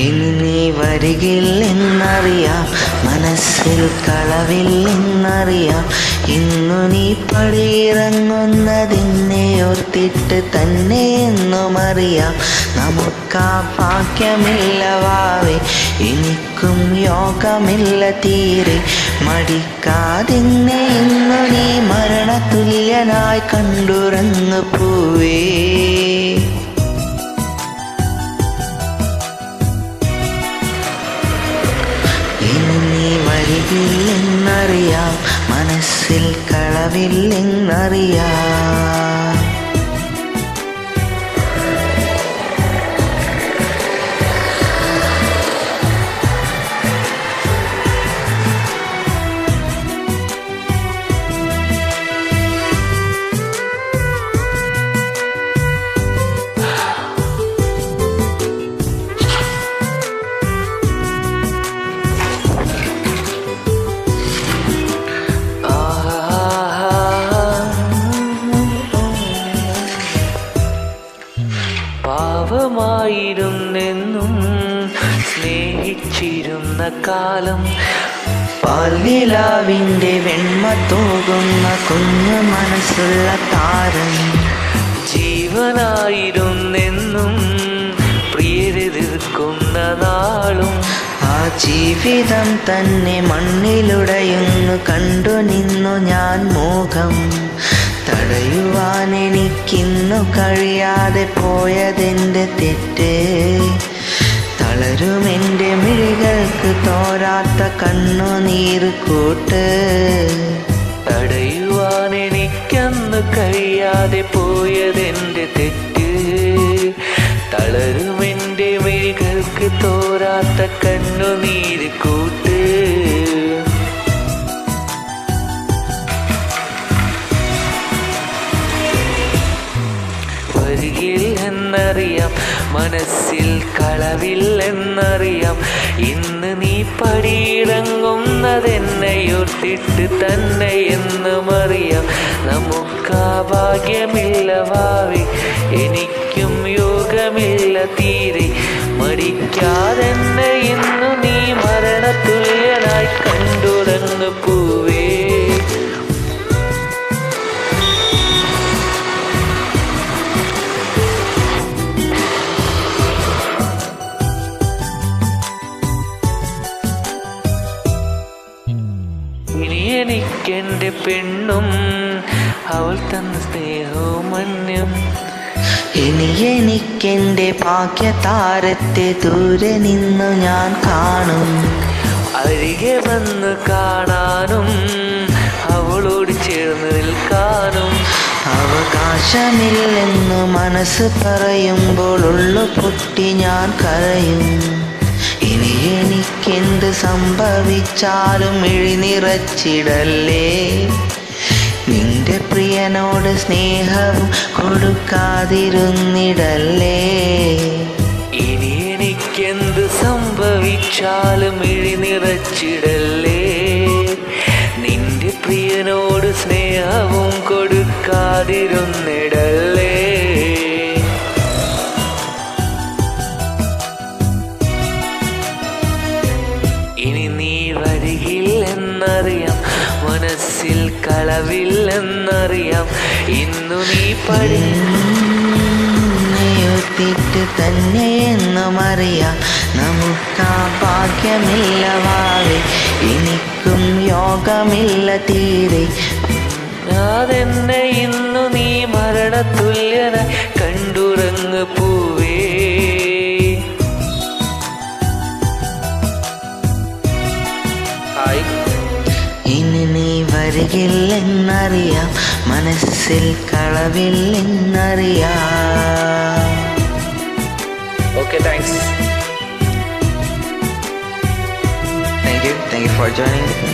ഇനി നീ വരികില്ലെന്നറിയാം, മനസ്സിൽ കളവില്ലെന്നറിയാം. ഇന്നു നീ പടിയിറങ്ങുന്നതിനെ ഓർത്തിട്ട് തന്നെ എന്നും അറിയാം. നമുക്കാ ഭാഗ്യമില്ല വാവേ, എനിക്കും യോഗമില്ല തീരെ. മടിക്കാതിന്നെ ഇന്നു നീ മരണതുല്യനായി കണ്ടുറങ്ങു പൂവേ. ഇനി നീ വരികില്ലെന്നറിയാം, മനസ്സിൽ കളവില്ലെന്നറിയാം. പാവമായിരുന്നെന്നും സ്നേഹിച്ചിരുന്ന കാലം, പാൽനിലാവിൻ്റെ വെണ്മ തൂകുന്ന കുഞ്ഞു മനസ്സുള്ള താരം, ജീവനായിരുന്നെന്നും പ്രിയരെതിർക്കുന്ന നാളും. ആ ജീവിതം തന്നെ മണ്ണിലുടയുന്നു കണ്ടു നിന്നു ഞാൻ മോഹം. തടയുവാൻ എനിക്കിന്നു കഴിയാതെ പോയതെൻ്റെ തെറ്റ്. തളരുമെൻ്റെ മിഴികൾക്ക് തോരാത്ത കണ്ണുനീര് കൂട്ട്. തടയുവാൻ എനിക്കന്ന് കഴിയാതെ പോയതെൻ്റെ തെറ്റ്. തളരുമെൻ്റെ മിഴികൾക്ക് തോരാത്ത കണ്ണുനീര് കൂട്ട്. വരികില്ലെന്നറിയാം, മനസ്സിൽ കളവില്ലെന്നറിയാം. ഇന്ന് നീ പടിയിറങ്ങുന്നതെന്നയോർത്തിട്ട് തന്നെ എന്നും അറിയാം. നമുക്കാ ഭാഗ്യമില്ല വാവേ, എനിക്കും യോഗമില്ല തീരെ. മടിക്കാതെന്നെ ഇന്നു നീ മരണതുല്യനായി കണ്ടുറങ്ങു പൂവേ. ഇനി എനിക്കെൻ്റെ പെണ്ണും അവൾ തന്ന സ്നേഹവും മന്യം. ഇനി എനിക്കെൻ്റെ ഭാഗ്യതാരത്തെ ദൂരെ നിന്നു ഞാൻ കാണും. അരികെ വന്ന് കാണാനും അവളോട് ചേർന്ന് നിൽക്കാനും. അവകാശമില്ലെന്നു മനസ്സ് പറയുമ്പോൾ ഉള്ളു പൊട്ടി ഞാൻ കരയും. ഇനി എനിക്കെന്ത് സംഭവിച്ചാലും എഴുന്നിറച്ചിടല്ലേ. നിന്റെ പ്രിയനോട് സ്നേഹവും കൊടുക്കാതിരുന്നിടല്ലേ. ഇനി എനിക്കെന്ത് സംഭവിച്ചാലും എഴുന്നിറച്ചിടല്ലേ. നിന്റെ പ്രിയനോട് സ്നേഹവും കൊടുക്കാതിരുന്നിടല്ലേ. ഇനി നീ വരികില്ലെന്നറിയാം, മനസ്സിൽ കളവില്ലെന്നറിയാം. ഇന്നു നീ പടിയൊത്തിട്ട് തന്നെ എന്നും അറിയാം. നമുക്കാ ഭാഗ്യമില്ല വാവേ, എനിക്കും യോഗമില്ല തീരെ. അതെന്നെ ഇന്നു നീ മരണതുല്യനായി കണ്ടുറങ്ങു പൂവേ. ഇനി നീ വരികില്ലെന്നറിയാം, മനസ്സിൽ കളവില്ലെന്നറിയാം. Okay, thanks. Thank you for joining with me.